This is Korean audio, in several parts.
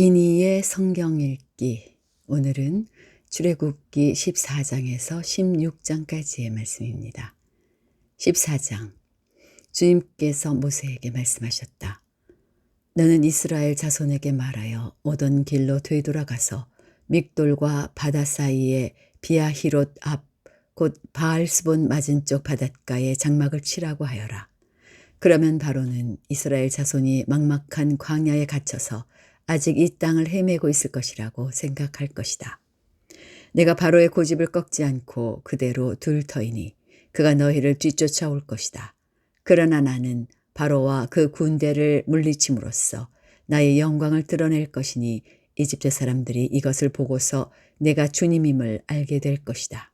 이니의 성경 읽기. 오늘은 출애굽기 14장에서 16장까지의 말씀입니다. 14장. 주님께서 모세에게 말씀하셨다. 너는 이스라엘 자손에게 말하여 오던 길로 되돌아가서 믹돌과 바다 사이에 비아히롯 앞 곧 바알스본 맞은쪽 바닷가에 장막을 치라고 하여라. 그러면 바로는 이스라엘 자손이 막막한 광야에 갇혀서 아직 이 땅을 헤매고 있을 것이라고 생각할 것이다. 내가 바로의 고집을 꺾지 않고 그대로 둘 터이니 그가 너희를 뒤쫓아올 것이다. 그러나 나는 바로와 그 군대를 물리침으로써 나의 영광을 드러낼 것이니 이집트 사람들이 이것을 보고서 내가 주님임을 알게 될 것이다.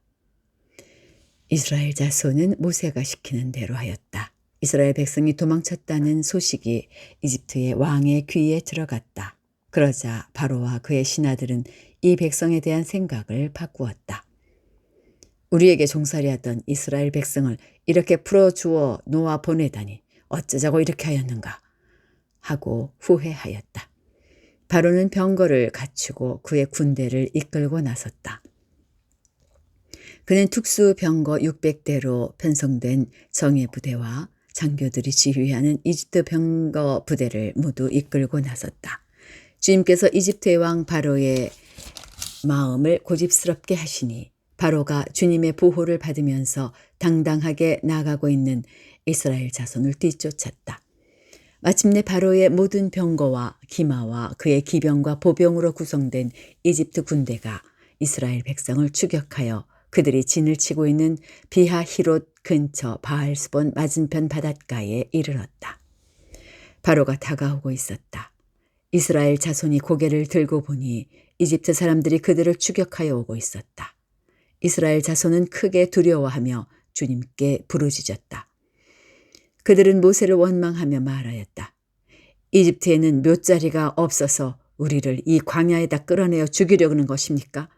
이스라엘 자손은 모세가 시키는 대로 하였다. 이스라엘 백성이 도망쳤다는 소식이 이집트의 왕의 귀에 들어갔다. 그러자 바로와 그의 신하들은 이 백성에 대한 생각을 바꾸었다. 우리에게 종살이하던 이스라엘 백성을 이렇게 풀어주어 놓아 보내다니 어쩌자고 이렇게 하였는가 하고 후회하였다. 바로는 병거를 갖추고 그의 군대를 이끌고 나섰다. 그는 특수 병거 600대로 편성된 정예 부대와 장교들이 지휘하는 이집트 병거 부대를 모두 이끌고 나섰다. 주님께서 이집트의 왕 바로의 마음을 고집스럽게 하시니 바로가 주님의 보호를 받으면서 당당하게 나아가고 있는 이스라엘 자손을 뒤쫓았다. 마침내 바로의 모든 병거와 기마와 그의 기병과 보병으로 구성된 이집트 군대가 이스라엘 백성을 추격하여 그들이 진을 치고 있는 비하히롯 근처 바알스본 맞은편 바닷가에 이르렀다. 바로가 다가오고 있었다. 이스라엘 자손이 고개를 들고 보니 이집트 사람들이 그들을 추격하여 오고 있었다. 이스라엘 자손은 크게 두려워하며 주님께 부르짖었다. 그들은 모세를 원망하며 말하였다. 이집트에는 묘자리가 없어서 우리를 이 광야에다 끌어내어 죽이려는 것입니까?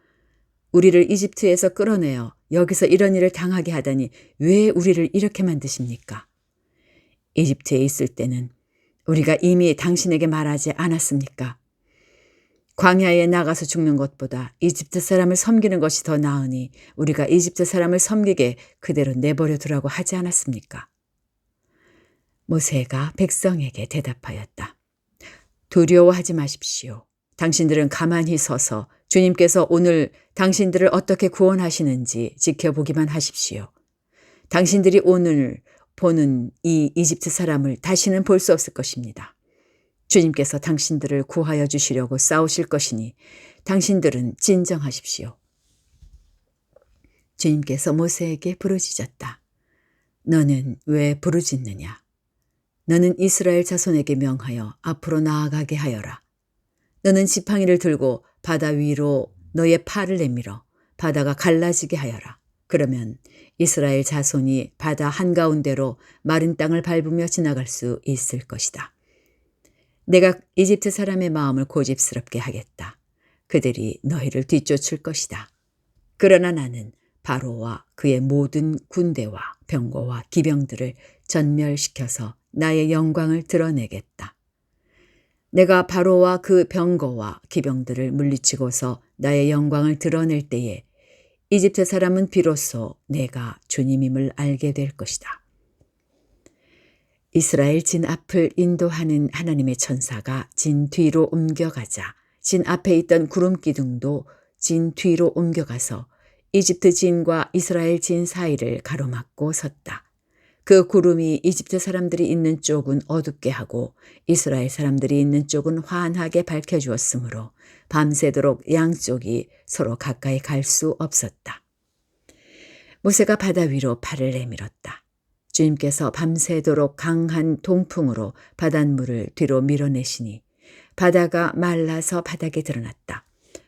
우리를 이집트에서 끌어내어 여기서 이런 일을 당하게 하다니 왜 우리를 이렇게 만드십니까? 이집트에 있을 때는 우리가 이미 당신에게 말하지 않았습니까? 광야에 나가서 죽는 것보다 이집트 사람을 섬기는 것이 더 나으니 우리가 이집트 사람을 섬기게 그대로 내버려 두라고 하지 않았습니까? 모세가 백성에게 대답하였다. 두려워하지 마십시오. 당신들은 가만히 서서 주님께서 오늘 당신들을 어떻게 구원하시는지 지켜보기만 하십시오. 당신들이 오늘 보는 이 이집트 사람을 다시는 볼 수 없을 것입니다. 주님께서 당신들을 구하여 주시려고 싸우실 것이니 당신들은 진정하십시오. 주님께서 모세에게 부르짖었다. 너는 왜 부르짖느냐? 너는 이스라엘 자손에게 명하여 앞으로 나아가게 하여라. 너는 지팡이를 들고 바다 위로 너의 팔을 내밀어 바다가 갈라지게 하여라. 그러면 이스라엘 자손이 바다 한가운데로 마른 땅을 밟으며 지나갈 수 있을 것이다. 내가 이집트 사람의 마음을 고집스럽게 하겠다. 그들이 너희를 뒤쫓을 것이다. 그러나 나는 바로와 그의 모든 군대와 병거와 기병들을 전멸시켜서 나의 영광을 드러내겠다. 내가 바로와 그 병거와 기병들을 물리치고서 나의 영광을 드러낼 때에 이집트 사람은 비로소 내가 주님임을 알게 될 것이다. 이스라엘 진 앞을 인도하는 하나님의 천사가 진 뒤로 옮겨가자 진 앞에 있던 구름 기둥도 진 뒤로 옮겨가서 이집트 진과 이스라엘 진 사이를 가로막고 섰다. 그 구름이 이집트 사람들이 있는 쪽은 어둡게 하고 이스라엘 사람들이 있는 쪽은 환하게 밝혀주었으므로 밤새도록 양쪽이 서로 가까이 갈 수 없었다. 모세가 바다 위로 팔을 내밀었다. 주님께서 밤새도록 강한 동풍으로 바닷물을 뒤로 밀어내시니 바다가 말라서 바닥에 드러났다.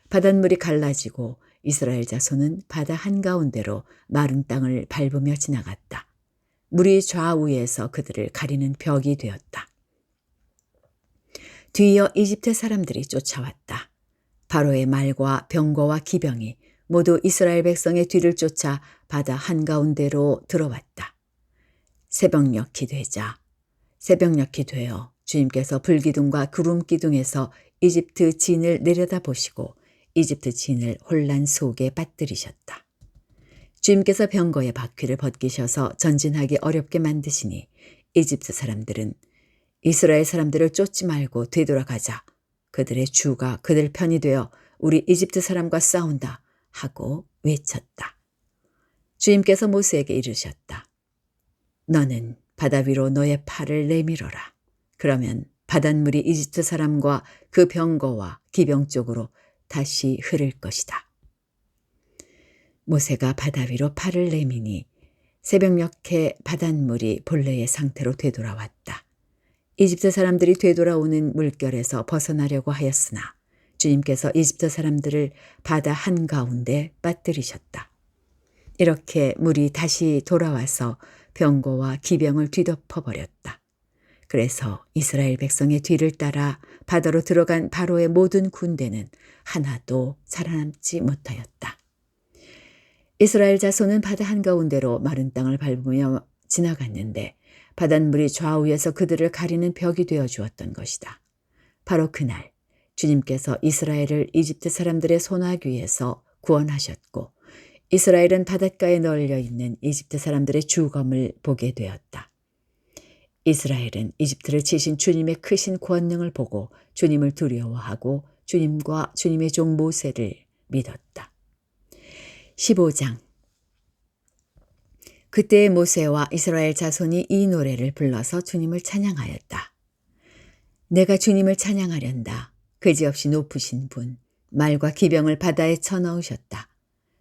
바닷물이 갈라지고 이스라엘 자손은 바다 한가운데로 마른 땅을 밟으며 지나갔다. 물이 좌우에서 그들을 가리는 벽이 되었다. 뒤이어 이집트 사람들이 쫓아왔다. 바로의 말과 병거와 기병이 모두 이스라엘 백성의 뒤를 쫓아 바다 한가운데로 들어왔다. 새벽녘이 되어 주님께서 불기둥과 구름기둥에서 이집트 진을 내려다보시고 이집트 진을 혼란 속에 빠뜨리셨다. 주님께서 병거의 바퀴를 벗기셔서 전진하기 어렵게 만드시니 이집트 사람들은 이스라엘 사람들을 쫓지 말고 되돌아가자. 그들의 주가 그들 편이 되어 우리 이집트 사람과 싸운다 하고 외쳤다. 주님께서 모세에게 이르셨다. 너는 바다 위로 너의 팔을 내밀어라. 그러면 바닷물이 이집트 사람과 그 병거와 기병 쪽으로 다시 흐를 것이다. 모세가 바다 위로 팔을 내미니 새벽녘에 바닷물이 본래의 상태로 되돌아왔다. 이집트 사람들이 되돌아오는 물결에서 벗어나려고 하였으나 주님께서 이집트 사람들을 바다 한가운데 빠뜨리셨다. 이렇게 물이 다시 돌아와서 병거와 기병을 뒤덮어버렸다. 그래서 이스라엘 백성의 뒤를 따라 바다로 들어간 바로의 모든 군대는 하나도 살아남지 못하였다. 이스라엘 자손은 바다 한가운데로 마른 땅을 밟으며 지나갔는데 바닷물이 좌우에서 그들을 가리는 벽이 되어 주었던 것이다. 바로 그날 주님께서 이스라엘을 이집트 사람들의 손아귀에서 구원하셨고 이스라엘은 바닷가에 널려 있는 이집트 사람들의 주검을 보게 되었다. 이스라엘은 이집트를 치신 주님의 크신 권능을 보고 주님을 두려워하고 주님과 주님의 종 모세를 믿었다. 15장. 그때 모세와 이스라엘 자손이 이 노래를 불러서 주님을 찬양하였다. 내가 주님을 찬양하련다. 그지없이 높으신 분, 말과 기병을 바다에 쳐넣으셨다.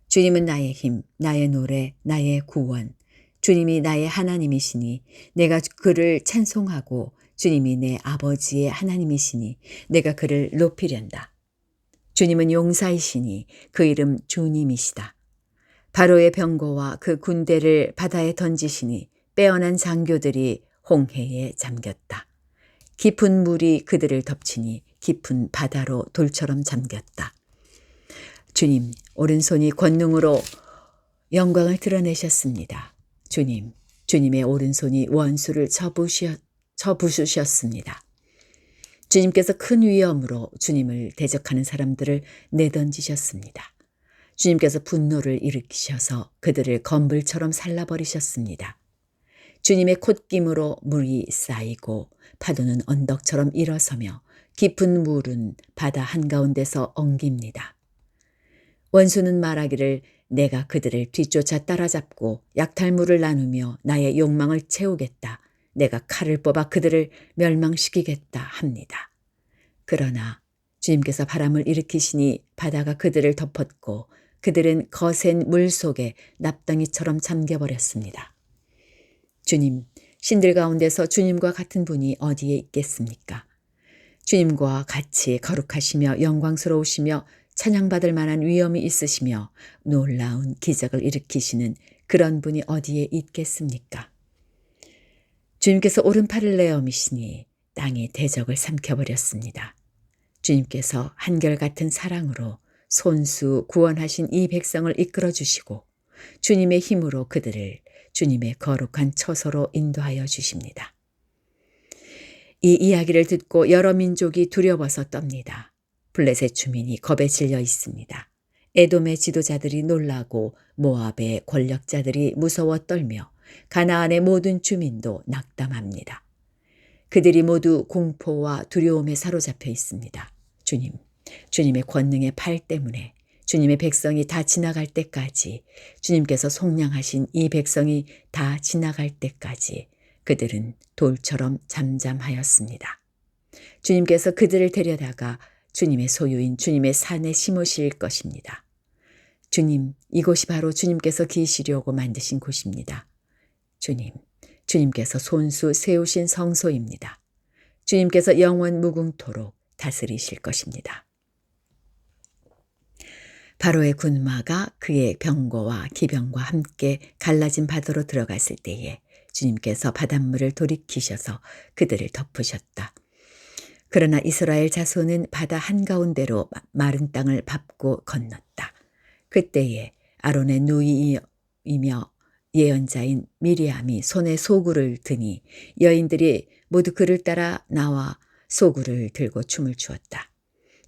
주님은 나의 힘, 나의 노래, 나의 구원. 주님이 나의 하나님이시니 내가 그를 찬송하고 주님이 내 아버지의 하나님이시니 내가 그를 높이련다. 주님은 용사이시니 그 이름 주님이시다. 바로의 병거와 그 군대를 바다에 던지시니 빼어난 장교들이 홍해에 잠겼다. 깊은 물이 그들을 덮치니 깊은 바다로 돌처럼 잠겼다. 주님, 오른손이 권능으로 영광을 드러내셨습니다. 주님, 주님의 오른손이 원수를 쳐부수셨습니다. 주님께서 큰 위엄으로 주님을 대적하는 사람들을 내던지셨습니다. 주님께서 분노를 일으키셔서 그들을 검불처럼 살라버리셨습니다. 주님의 콧김으로 물이 쌓이고 파도는 언덕처럼 일어서며 깊은 물은 바다 한가운데서 엉깁니다. 원수는 말하기를 내가 그들을 뒤쫓아 따라잡고 약탈물을 나누며 나의 욕망을 채우겠다. 내가 칼을 뽑아 그들을 멸망시키겠다 합니다. 그러나 주님께서 바람을 일으키시니 바다가 그들을 덮었고 그들은 거센 물 속에 납덩이처럼 잠겨버렸습니다. 주님, 신들 가운데서 주님과 같은 분이 어디에 있겠습니까? 주님과 같이 거룩하시며 영광스러우시며 찬양받을 만한 위엄이 있으시며 놀라운 기적을 일으키시는 그런 분이 어디에 있겠습니까? 주님께서 오른팔을 내어미시니 땅이 대적을 삼켜버렸습니다. 주님께서 한결같은 사랑으로 손수 구원하신 이 백성을 이끌어 주시고 주님의 힘으로 그들을 주님의 거룩한 처소로 인도하여 주십니다. 이 이야기를 듣고 여러 민족이 두려워서 떱니다. 블레셋 주민이 겁에 질려 있습니다. 에돔의 지도자들이 놀라고 모압의 권력자들이 무서워 떨며 가나안의 모든 주민도 낙담합니다. 그들이 모두 공포와 두려움에 사로잡혀 있습니다. 주님의 권능의 팔 때문에 주님의 백성이 다 지나갈 때까지 주님께서 속량하신 이 백성이 다 지나갈 때까지 그들은 돌처럼 잠잠하였습니다. 주님께서 그들을 데려다가 주님의 소유인 주님의 산에 심으실 것입니다. 주님, 이곳이 바로 주님께서 계시려고 만드신 곳입니다. 주님께서 손수 세우신 성소입니다. 주님께서 영원 무궁토록 다스리실 것입니다. 바로의 군마가 그의 병거와 기병과 함께 갈라진 바다로 들어갔을 때에 주님께서 바닷물을 돌이키셔서 그들을 덮으셨다. 그러나 이스라엘 자손은 바다 한가운데로 마른 땅을 밟고 건넜다. 그때에 아론의 누이이며 예언자인 미리암이 손에 소구를 드니 여인들이 모두 그를 따라 나와 소구를 들고 춤을 추었다.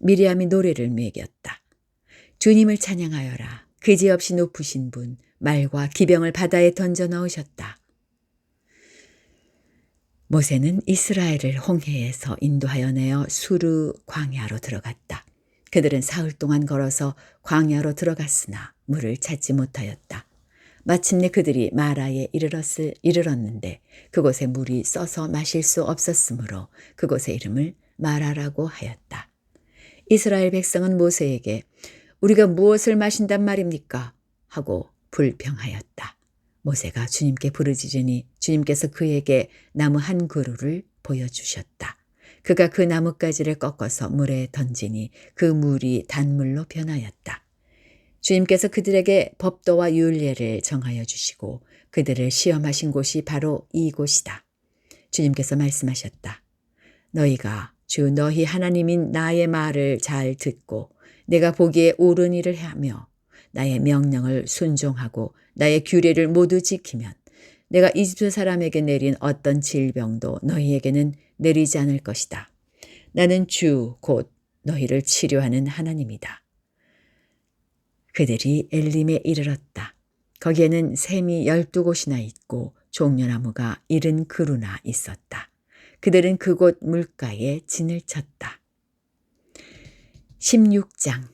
미리암이 노래를 매겼다. 주님을 찬양하여라. 그지없이 높으신 분, 말과 기병을 바다에 던져 넣으셨다. 모세는 이스라엘을 홍해에서 인도하여 내어 수르 광야로 들어갔다. 그들은 사흘 동안 걸어서 광야로 들어갔으나 물을 찾지 못하였다. 마침내 그들이 마라에 이르렀는데 그곳에 물이 써서 마실 수 없었으므로 그곳의 이름을 마라라고 하였다. 이스라엘 백성은 모세에게 우리가 무엇을 마신단 말입니까? 하고 불평하였다. 모세가 주님께 부르짖으니 주님께서 그에게 나무 한 그루를 보여주셨다. 그가 그 나뭇가지를 꺾어서 물에 던지니 그 물이 단물로 변하였다. 주님께서 그들에게 법도와 율례를 정하여 주시고 그들을 시험하신 곳이 바로 이곳이다. 주님께서 말씀하셨다. 너희가 주 너희 하나님인 나의 말을 잘 듣고 내가 보기에 옳은 일을 하며 나의 명령을 순종하고 나의 규례를 모두 지키면 내가 이집트 사람에게 내린 어떤 질병도 너희에게는 내리지 않을 것이다. 나는 주 곧 너희를 치료하는 하나님이다. 그들이 엘림에 이르렀다. 거기에는 샘이 12곳이나 있고 종려나무가 70그루나 있었다. 그들은 그곳 물가에 진을 쳤다. 16장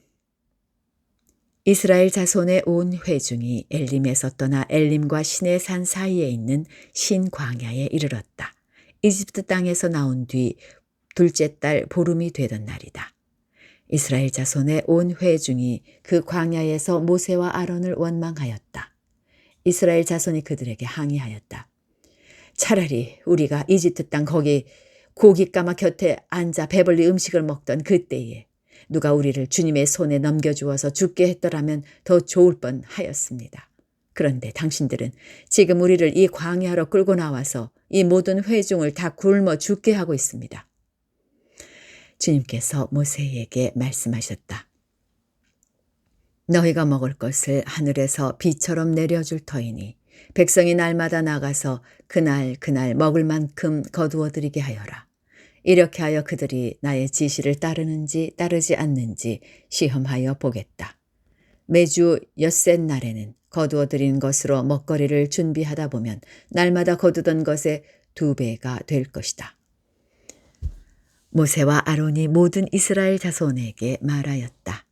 이스라엘 자손의 온 회중이 엘림에서 떠나 엘림과 시내 산 사이에 있는 신광야에 이르렀다. 이집트 땅에서 나온 뒤 둘째 달 보름이 되던 날이다. 이스라엘 자손의 온 회중이 그 광야에서 모세와 아론을 원망하였다. 이스라엘 자손이 그들에게 항의하였다. 차라리 우리가 이집트 땅 거기 고깃가마 곁에 앉아 배불리 음식을 먹던 그때에 누가 우리를 주님의 손에 넘겨주어서 죽게 했더라면 더 좋을 뻔하였습니다. 그런데 당신들은 지금 우리를 이 광야로 끌고 나와서 이 모든 회중을 다 굶어 죽게 하고 있습니다. 주님께서 모세에게 말씀하셨다. 너희가 먹을 것을 하늘에서 비처럼 내려줄 터이니 백성이 날마다 나가서 그날 먹을 만큼 거두어 드리게 하여라. 이렇게 하여 그들이 나의 지시를 따르는지 따르지 않는지 시험하여 보겠다. 매주 엿새 날에는 거두어 드린 것으로 먹거리를 준비하다 보면 날마다 거두던 것의 2배가 될 것이다. 모세와 아론이 모든 이스라엘 자손에게 말하였다.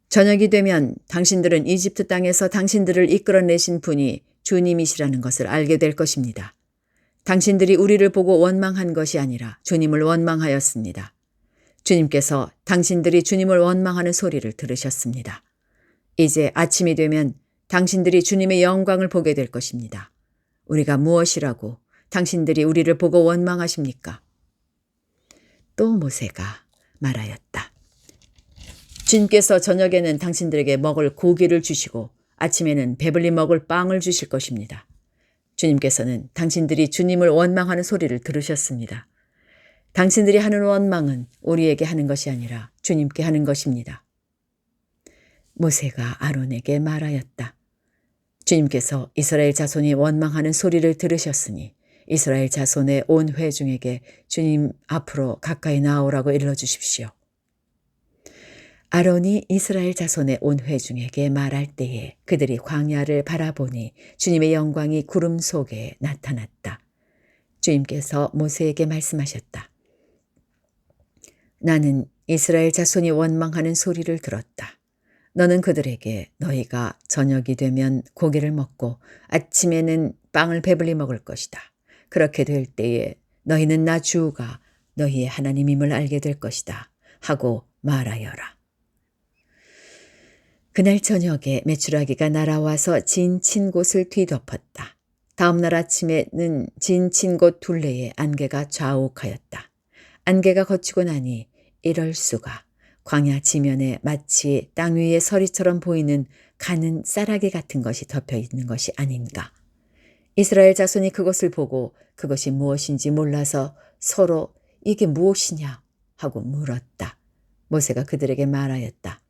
저녁이 되면 당신들은 이집트 땅에서 당신들을 이끌어내신 분이 주님이시라는 것을 알게 될 것입니다. 당신들이 우리를 보고 원망한 것이 아니라 주님을 원망하였습니다. 주님께서 당신들이 주님을 원망하는 소리를 들으셨습니다. 이제 아침이 되면 당신들이 주님의 영광을 보게 될 것입니다. 우리가 무엇이라고 당신들이 우리를 보고 원망하십니까? 또 모세가 말하였다. 주님께서 저녁에는 당신들에게 먹을 고기를 주시고 아침에는 배불리 먹을 빵을 주실 것입니다. 주님께서는 당신들이 주님을 원망하는 소리를 들으셨습니다. 당신들이 하는 원망은 우리에게 하는 것이 아니라 주님께 하는 것입니다. 모세가 아론에게 말하였다. 주님께서 이스라엘 자손이 원망하는 소리를 들으셨으니 이스라엘 자손의 온 회중에게 주님 앞으로 가까이 나오라고 일러주십시오. 아론이 이스라엘 자손의 온 회중에게 말할 때에 그들이 광야를 바라보니 주님의 영광이 구름 속에 나타났다. 주님께서 모세에게 말씀하셨다. 나는 이스라엘 자손이 원망하는 소리를 들었다. 너는 그들에게 너희가 저녁이 되면 고기를 먹고 아침에는 빵을 배불리 먹을 것이다. 그렇게 될 때에 너희는 나 주가 너희의 하나님임을 알게 될 것이다. 하고 말하여라. 그날 저녁에 메추라기가 날아와서 진친 곳을 뒤덮었다. 다음 날 아침에는 진친 곳 둘레에 안개가 좌욱하였다. 안개가 걷히고 나니 이럴 수가 광야 지면에 마치 땅 위에 서리처럼 보이는 가는 쌀아기 같은 것이 덮여 있는 것이 아닌가. 이스라엘 자손이 그것을 보고 그것이 무엇인지 몰라서 서로 이게 무엇이냐 하고 물었다. 모세가 그들에게 말하였다.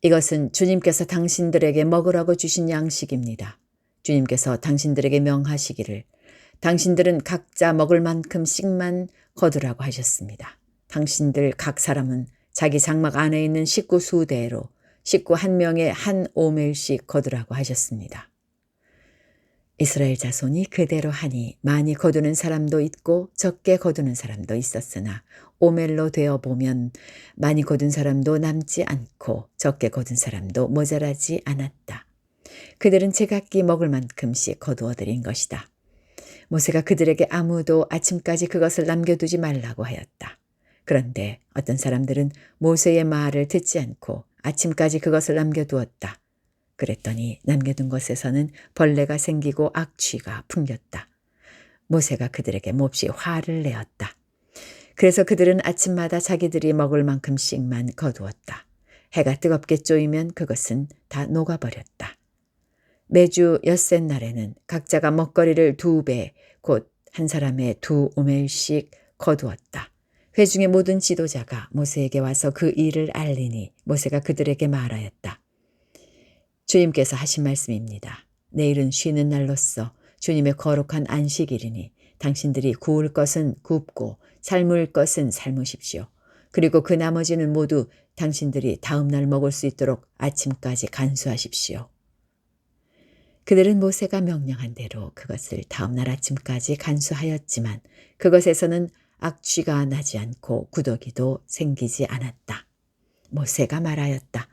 이것은 주님께서 당신들에게 먹으라고 주신 양식입니다. 주님께서 당신들에게 명하시기를 당신들은 각자 먹을 만큼씩만 거두라고 하셨습니다. 당신들 각 사람은 자기 장막 안에 있는 식구 수대로 식구 한 명에 한 오멜씩 거두라고 하셨습니다. 이스라엘 자손이 그대로 하니 많이 거두는 사람도 있고 적게 거두는 사람도 있었으나 오멜로 되어 보면 많이 거둔 사람도 남지 않고 적게 거둔 사람도 모자라지 않았다. 그들은 제각기 먹을 만큼씩 거두어 드린 것이다. 모세가 그들에게 아무도 아침까지 그것을 남겨두지 말라고 하였다. 그런데 어떤 사람들은 모세의 말을 듣지 않고 아침까지 그것을 남겨두었다. 그랬더니 남겨둔 것에서는 벌레가 생기고 악취가 풍겼다. 모세가 그들에게 몹시 화를 내었다. 그래서 그들은 아침마다 자기들이 먹을 만큼씩만 거두었다. 해가 뜨겁게 쪼이면 그것은 다 녹아버렸다. 매주 엿새 날에는 각자가 먹거리를 2배, 곧 한 사람의 2오멜씩 거두었다. 회중의 모든 지도자가 모세에게 와서 그 일을 알리니 모세가 그들에게 말하였다. 주님께서 하신 말씀입니다. 내일은 쉬는 날로서 주님의 거룩한 안식일이니 당신들이 구울 것은 굽고 삶을 것은 삶으십시오. 그리고 그 나머지는 모두 당신들이 다음 날 먹을 수 있도록 아침까지 간수하십시오. 그들은 모세가 명령한 대로 그것을 다음 날 아침까지 간수하였지만 그것에서는 악취가 나지 않고 구더기도 생기지 않았다. 모세가 말하였다.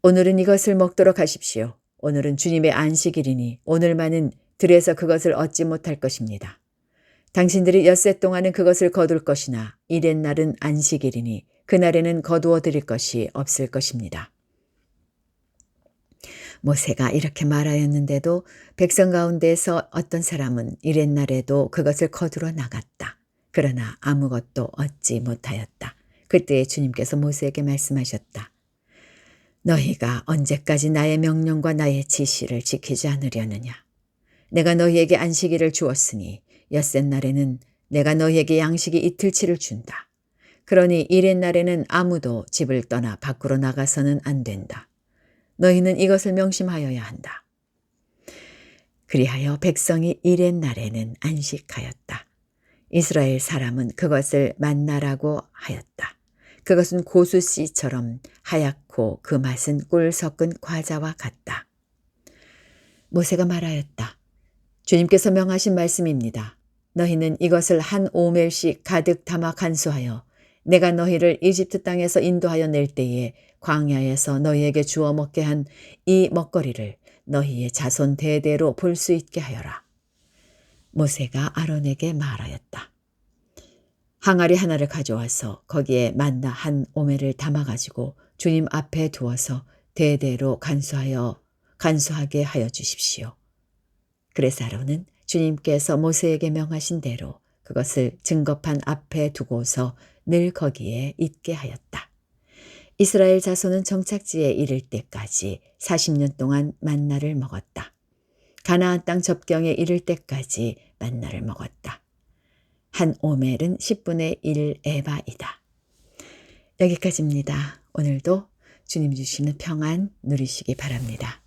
오늘은 이것을 먹도록 하십시오. 오늘은 주님의 안식일이니 오늘만은 들에서 그것을 얻지 못할 것입니다. 당신들이 엿새 동안은 그것을 거둘 것이나 이렛 날은 안식일이니 그날에는 거두어 드릴 것이 없을 것입니다. 모세가 이렇게 말하였는데도 백성 가운데서 어떤 사람은 이렛 날에도 그것을 거두러 나갔다. 그러나 아무것도 얻지 못하였다. 그때 주님께서 모세에게 말씀하셨다. 너희가 언제까지 나의 명령과 나의 지시를 지키지 않으려느냐. 내가 너희에게 안식일을 주었으니 엿새 날에는 내가 너희에게 양식이 이틀치를 준다. 그러니 이렛 날에는 아무도 집을 떠나 밖으로 나가서는 안 된다. 너희는 이것을 명심하여야 한다. 그리하여 백성이 이렛 날에는 안식하였다. 이스라엘 사람은 그것을 만나라고 하였다. 그것은 고수씨처럼 하얗고 그 맛은 꿀 섞은 과자와 같다. 모세가 말하였다. 주님께서 명하신 말씀입니다. 너희는 이것을 한 오멜씩 가득 담아 간수하여 내가 너희를 이집트 땅에서 인도하여 낼 때에 광야에서 너희에게 주어 먹게 한 이 먹거리를 너희의 자손 대대로 볼 수 있게 하여라. 모세가 아론에게 말하였다. 항아리 하나를 가져와서 거기에 만나 한 오멜을 담아가지고 주님 앞에 두어서 대대로 간수하게 하여 주십시오. 그래서 아론은 주님께서 모세에게 명하신 대로 그것을 증거판 앞에 두고서 늘 거기에 있게 하였다. 이스라엘 자손은 정착지에 이를 때까지 40년 동안 만나를 먹었다. 가나안 땅 접경에 이를 때까지 만나를 먹었다. 한 오멜은 10분의 1 에바이다. 여기까지입니다. 오늘도 주님 주시는 평안 누리시기 바랍니다.